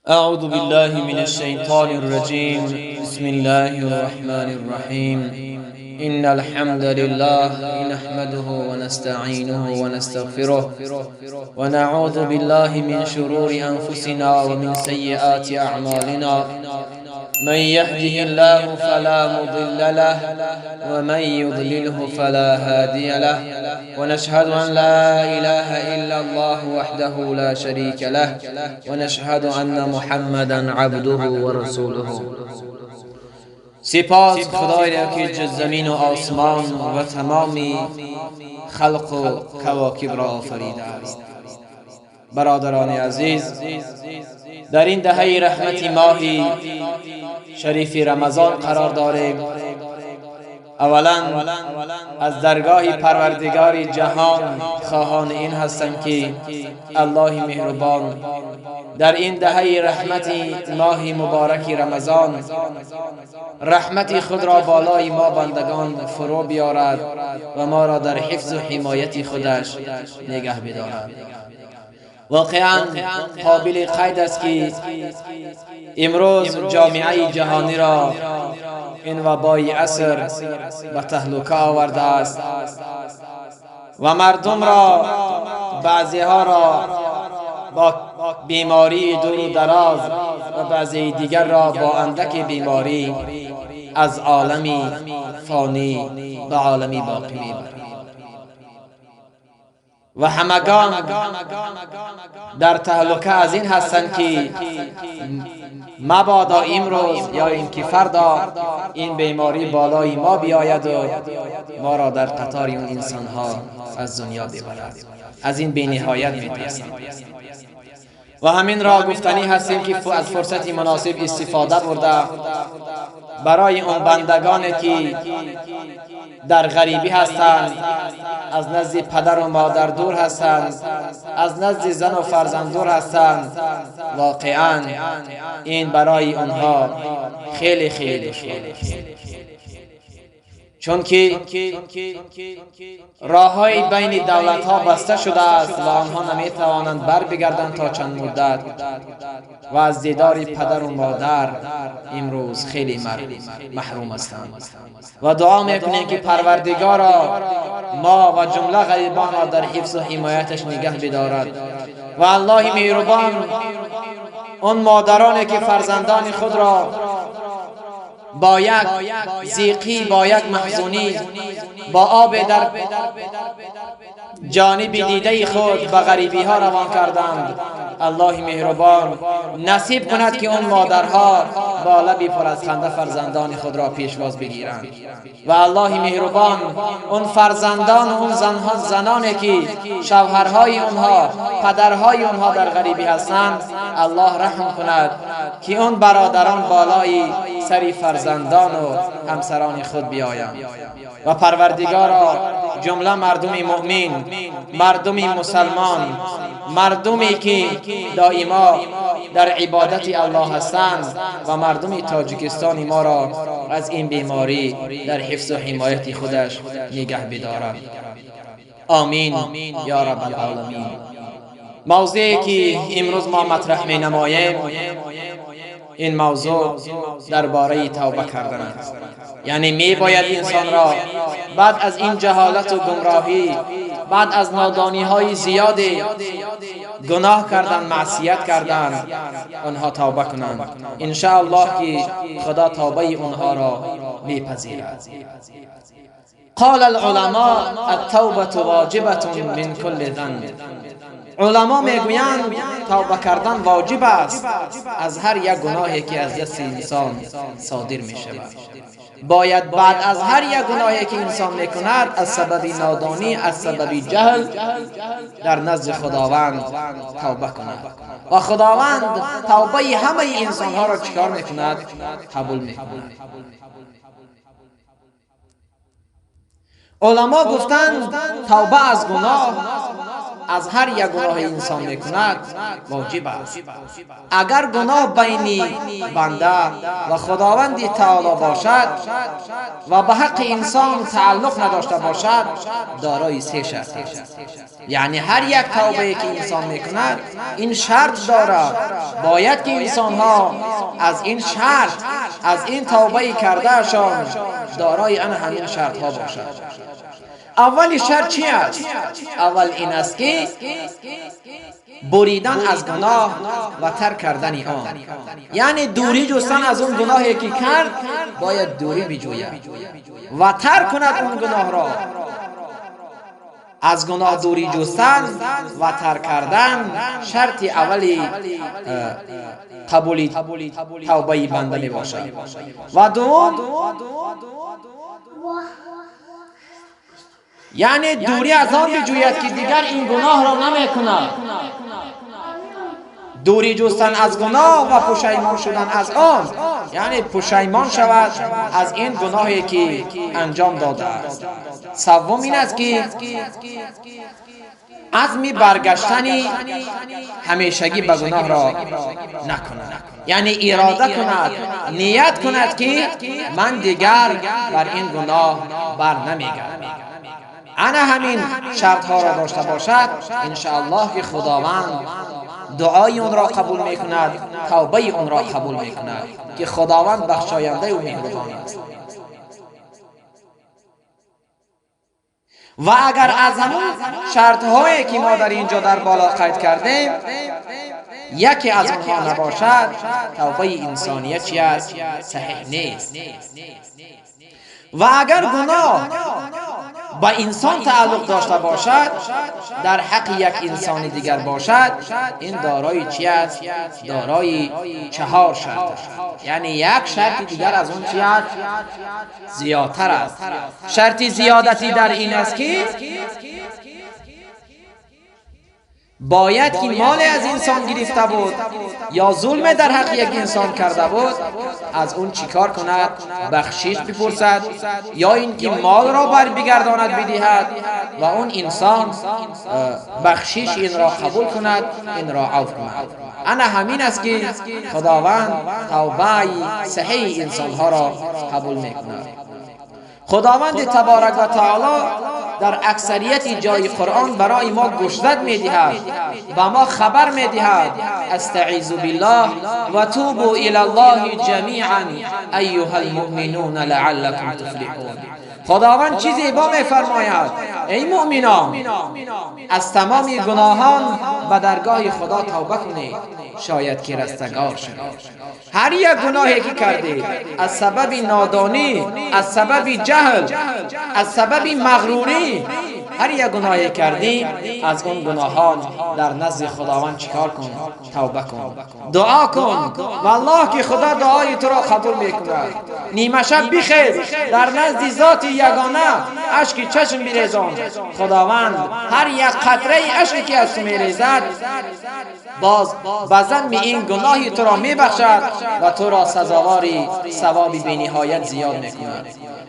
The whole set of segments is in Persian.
أعوذ بالله من الشيطان الرجيم. بسم الله الرحمن الرحيم. إن الحمد لله نحمده ونستعينه ونستغفره ونعوذ بالله من شرور أنفسنا ومن سيئات أعمالنا. من يهده الله فلا مضل له ومن يضلله فلا هادي له، ونشهد أن لا إله إلا الله وحده لا شريك له، ونشهد أن محمدا عبده ورسوله. سپاس خدایی را که جز زمین و آسمان و تمامی خلق و کواکب را آفریده است. برادران عزیز، در این دهه رحمتی ماهی شریف رمضان قرار داریم. اولا از درگاه پروردگار جهان خواهان این هستند که الله مهربان در این دهه رحمتی ماهی مبارک رمضان رحمت خود را بالای ما بندگان فرو بیارد و ما را در حفظ و حمایت خودش نگه بدارد. واقعا قابل قید است که امروز جامعه جهانی را این وبای عصر به تهلکه آورده است و مردم را، بعضی ها را با بیماری دور و دراز و بعضی دیگر را با اندک بیماری از عالمی فانی به عالمی باقی می‌برد و همگان در تهلکه از این هستند که مبادا امروز یا اینکه فردا این بیماری بالای ما بیاید و ما را در قطار اون انسان ها از دنیا ببرد. از این بی‌نهایت می‌ترسم و همین را گفتنی هستیم که از فرصت مناسب استفاده برده برای اون بندگانی که در غریبی هستند، از نزد پدر و مادر دور هستند، از نزد زن و فرزند دور هستند، واقعا این برای آنها خیلی خیلی دشوار است، چون که راههای بین دولت ها بسته شده است و آنها نمی توانند بر بگردند تا چند مدت و از دیدار پدر و مادر امروز خیلی محروم هستند و دعا میکنیم که پروردگارا ما و جمله غریبان را در حفظ و حمایتش نگه بدارد و الله مهربان اون مادرانی که فرزندان خود را با یک ضیقی، با یک محزونی، با آب در جانب دیده خود به غریبی ها روان کردند، الله مهربان نصیب کند که اون مادرها با لبی پر از خنده فرزندان خود را پیشواز بگیرند و الله مهربان اون فرزندان و اون زنانی که شوهرهای اونها، پدرهای اونها در غریبی هستند، الله رحم کند که اون برادران بالای سری فرزندان و همسران خود بیایند و پروردگارا جمله مردم مؤمن، مردم مسلمان، مردمی که دائما در عبادت الله هستند و مردم تاجیکستان ما را از این بیماری در حفظ و حمایت خودش نگه بدارد. آمین یا رب العالمین. موضوعی که امروز ما مطرح می نماییم این موضوع درباره توبه کردن است. یعنی می باید انسان را بعد از این جهالت و گمراهی، بعد از نادانی های زیاد گناه کردن، معصیت کردن، آنها توبه کنند. ان شاء الله که خدا توبه اونها را میپذیرد. قال العلماء التوبه واجبه من كل ذنب. علما میگویند توبه کردن واجب است از هر یک گناهی که از دست انسان صادر می شود. باید بعد از هر یک گناهی که انسان میکند از سبب نادانی، از سبب جهل در نزد خداوند توبه کند و خداوند توبه همه انسان ها را چکار میکند؟ قبول میکند. علما گفتند توبه از گناه از هر یک گناه انسان میکند واجب است. اگر گناه بین بنده و خداوند تعالی باشد و به حق انسان تعلق نداشته باشد دارای سه شرط است. یعنی هر یک توبه که انسان میکند این شرط دارد، باید که انسان ها از این شرط، از این توبه کرده شان دارای همین شرط ها باشد. اول شرط چی است؟ اول این است که بریدن از گناه و ترک کردن آن، یعنی دوری جستن از اون گناهی که کرد باید دوری بجوید و ترک کند اون گناه را. از گناه دوری جستن و ترک کردن شرط اولی قبول توبه بنده می باشد. و دوم یعنی دوری از آن بجوید که دیگر این گناه را نمی کند. دوری جستن از گناه و پشیمان شدن از آن، یعنی پشیمان شود از این گناهی که انجام داده است. سوم این است که عزم برگشتنی همیشگی به گناه را نکند، یعنی اراده کند، نیت کند که من دیگر بر این گناه بر نمیگردم. انا همین شرط ها را داشته باشد انشاءالله که خداوند دعای اون را قبول میکند، توبه اون را قبول میکند که خداوند بخشاینده و مهربان است. و اگر از همون شرط هایی که ما در اینجا در بالا قید کردیم یکی از آنها نباشد توبه انسانیه چی است؟ صحیح نیست. و اگر گناه با انسان تعلق داشته باشد در حق یک انسان دیگر باشد این دارای چی است؟ دارای 4 شرط است. یعنی یک شرط دیگر از اون چی است؟ زیادتر است. شرط زیادتی در این است که باید که مال از انسان گرفته بود یا ظلم در حق یک انسان کرده بود از اون چیکار کند؟ بخشش بپرسد یا اینکه مال را بر بگرداند بدهد و اون انسان بخشش این را قبول کند، این را عفو کند. انا همین است که خداوند توبه صحیح انسان ها را قبول میکند. خداوند تبارک و تعالی در اکثریت جای قرآن برای ما گوشزد میدهد، با ما خبر میدهد استعیذ بالله و توبوا الی الله جمیعا ایها المؤمنون لعلکم تفلحون. خداوند چیزی با میفرماید ای مؤمنان از تمام گناهان به درگاه خدا توبه کنید شاید که رستگار شوید. هر یک گناهی که کردید از سبب نادانی، از سبب جهل، از سبب مغروری، هر یک گناهی کردی از اون گناهان در نزد خداوند چیکار کن؟ توبه کن، دعا کن والله که خدا دعای تو را قبول میکند. نیمه شب بخیز در نزد ذات یگانه اشک چشم بریزان. خداوند هر یک قطره اشکی که از تو میریزد باز بزن این گناهی تو را میبخشد و تو را سزاواری ثوابی بی نهایت زیاد میکند.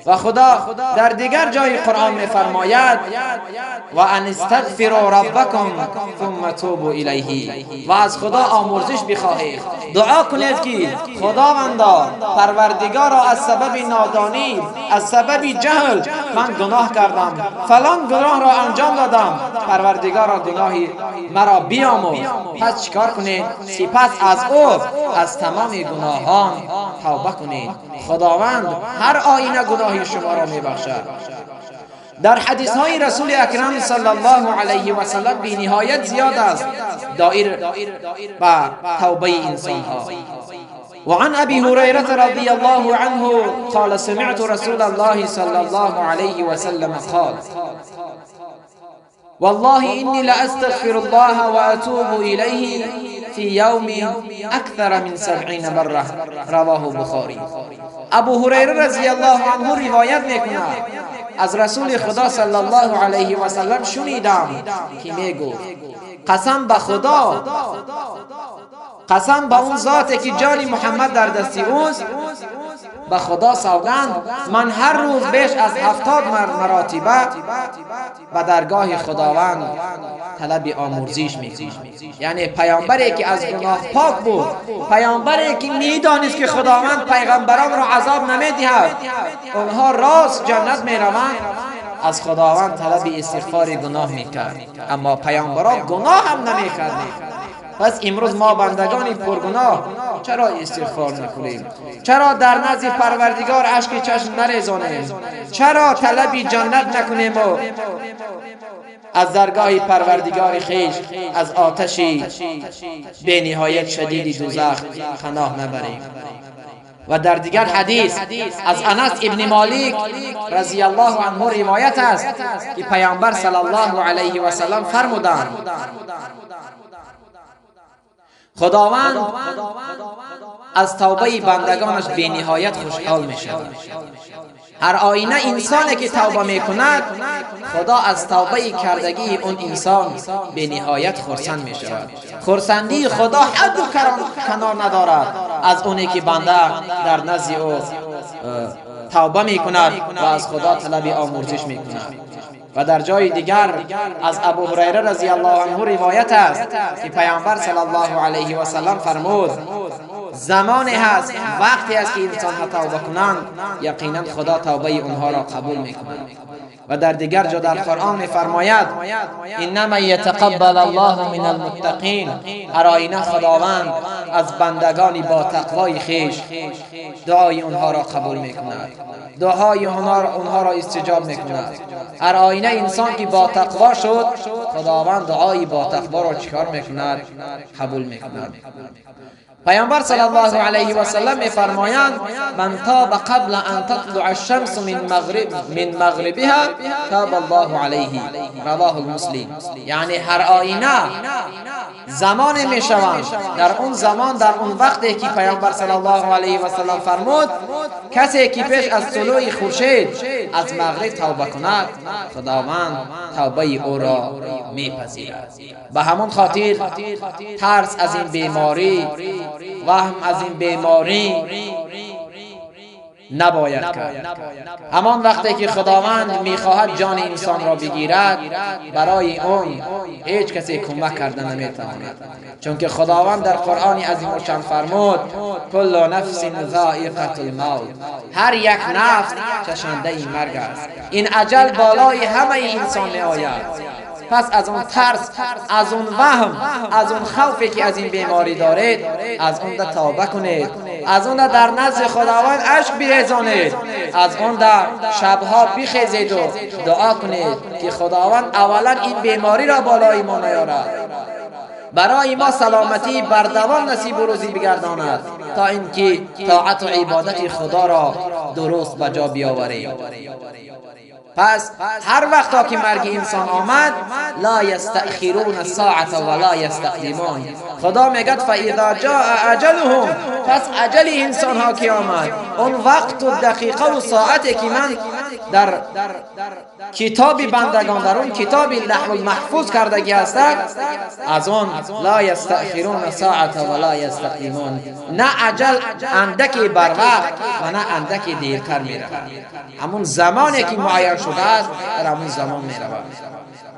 و خدا در دیگر جای قرآن میفرماید و ان استغفروا ربکم ثم توبوا الیه، و از خدا آمرزش بخواهید، دعا کنید که خداوندا پروردگارا از سبب نادانی، از سبب جهل من گناه کردم، فلان گناه را انجام دادم، پروردگارا گناهی مرا بیامرز. پس چیکار کنید؟ سپس از او از تمام گناهان توبه کنید. خداوند هر آینه گناهی شما را میبخشد. در حدیث های رسول اکرم صلی الله علیه و سلم بی نهایت زیاد است دایر با توبه انسان ها. وعن ابي هريره رضي الله عنه قال سمعت رسول الله صلى الله عليه وسلم قال والله إني لأستغفر الله وأتوب إليه في يوم أكثر من 70 مرة رواه البخاري. ابو هریره رضی الله عنه روایت میکند از رسول خدا صلی الله علیه و سلم شنیدم که میگفت قسم به خدا، قسم به اون ذاتی که جان محمد در دست اوست، به خدا سوگند من هر روز بیش از 70 مرتبه به درگاه خداوند طلب آمرزش میکنم. یعنی پیامبری که از گناه پاک بود، پیامبری که میدانست که خداوند پیغمبران را عذاب نمیدهد، اونها راست جنت میروند، از خداوند طلب استغفار گناه میکرد. اما پیامبران گناه هم نمیکردند. پس امروز ما بندگان پرگناه چرا استغفار نکنیم؟ چرا در نزد پروردگار اشک چشم نریزانیم؟ چرا طلب جنت نکنیم و از درگاه پروردگار خویش از آتش بی نهایت شدید دوزخ پناه نبریم؟ و در دیگر حدیث از انس ابن مالک رضی الله عنه روایت است که پیامبر صلی الله علیه و سلم فرمودند خداوند از توبه بندگانش بی نهایت خوشحال می شود. هر آینه انسانی که توبه می کند، خدا از توبه کردگی اون انسان بی نهایت خرسند می شود. خرسندی خدا حد و کنار ندارد از اونی که بنده در نزد او توبه می کند و از خدا طلب آمرزش می کند. و در جای دیگر از ابو هریره رضی الله عنه روایت است که پیامبر صلی الله علیه و سلم فرمود زمانی هست، وقتی است که انسان ها توبه کنند یقینا خدا توبه اونها را قبول میکند. و در دیگر جا در قرآن میفرماید انما یتقبل الله من المتقین، هر آینه خداوند از بندگان با تقوای خویش دعای اونها را قبول میکند، دعای اونها را استجاب میکند. هر آینه انسان که با تقوا شد، خداوند دعای با تقوا را چیکار میکند؟ قبول میکند. پیامبر صلی الله علیه و سلم میفرمایند من تاب قبل ان تطلع الشمس من مغربها تاب الله علیه، رواه مسلم. یعنی هر آینه زمان میشوند، در اون زمان، در اون وقتی که پیامبر صلی الله علیه و سلم فرمود کسی که پیش از طلوع خورشید از مغرب توبه کند خداوند توبه او را میپذیرد. به همون خاطر ترس از این بیماری، وهم از این بیماری نباید کرد. همان وقتی که خداوند میخواهد جان انسان را بگیرد، برای اون هیچ کسی کمک کردن نمیتواند، چون که خداوند در قرآن عظیم الشان فرمود کل نفس ذائقة الموت، هر یک نفس چشنده این مرگ است. این اجل بالای همه انسان می آید. پس از اون ترس، از اون وهم، از اون خوفی که از این بیماری دارید، از اون دا توبه کنید، از اون دا در نزد خداوند اشک بریزانید، از اون دا شبها بخیزید و دعا کنید که خداوند اولا این بیماری را بالای ما نیارد، برای ما سلامتی بردوام نصیب و روزی بگرداند تا اینکه طاعت و عبادت خدا را درست بجا بیاوریم. پس هر وقتا که مرگ انسان آمد لا یستأخرون الساعة ولا یستقدمون، خدا میگه فاذا جاء اجلهم، پس اجل انسان ها که آمد، اون وقت و دقیقه و ساعتی که من در کتاب بندگان، در اون کتاب لوح المحفوظ کردگی است، از اون لا یستأخرون الساعة ولا یستقدمون، نه اجل اندکی بر وقت و نه اندکی دیرتر میره، همون زمانی که معین شده است در همون زمان میرود.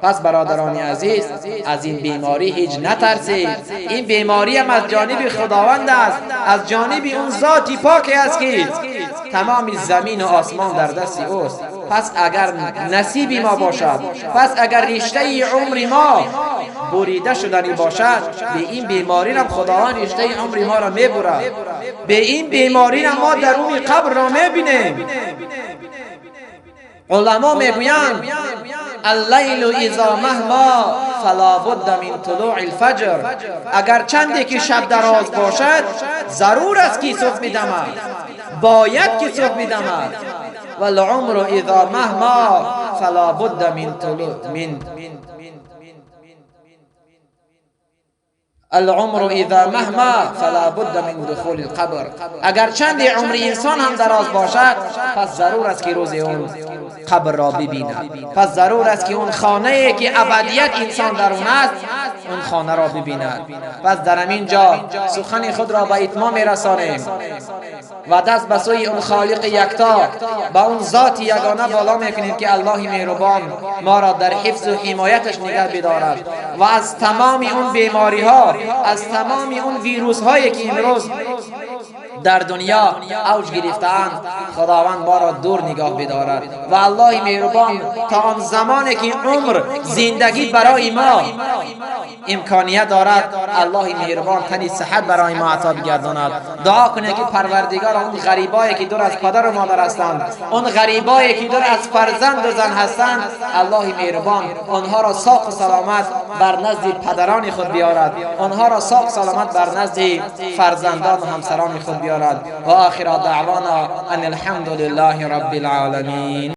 پس برادران عزیز از این بیماری هیچ نترسید، این بیماری هم از جانب خداوند است، از جانب اون ذاتی پاکی است که تمام زمین و آسمان در دست اوست. پس اگر نصیبی ما باشد، پس اگر رشته عمر ما بریده شدنی باشد، به این بیماری هم خداوند رشته عمر ما را میبرد، به این بیماری هم ما در اون قبر را میبینیم. علما میگویند اللیل اذا مهما فلا بد من طلوع الفجر، اگر چندی که شب دراز باشد ضرور است که صبح میدمد، باید که صبح میدمد. والعمر اذا مهما فلا بد من طلوع العمر اذا مهما فلا بد من دخول القبر، اگر چند عمر انسان هم دراز باشد پس ضرور است که روز اون قبر را ببیند، پس ضرور است که اون خانه که ابدیت انسان در اون است اون خانه را ببیند. پس در همین جا سخن خود را به اتمام میرسانیم و دست به سوی اون خالق یکتا، با اون ذات یگانه بالا میکنیم که الله مهربان ما را در حفظ و حمایتش نگه بدارد و از تمام اون بیماری ها، از تمام اون ویروس هایی که امروز در دنیا اوج گرفتند، خداوند ما را دور نگاه بدارد و الله مهربان تا آن زمانی که عمر زندگی برای ما امکانیت دارد، الله مهربان تنی صحت برای ما عطا بگرداند. دعا کنه که پروردگار اون غریبایی که دور از پدر و مادر هستند، اون غریبایی که دور از فرزند و زن هستند، الله مهربان آنها را ساق و سلامت بر نزد پدران خود بیارد، آنها را ساق سلامت بر نزد فرزندان و همسران خود بیارد. و آخر دعوانا ان الحمد لله رب العالمین.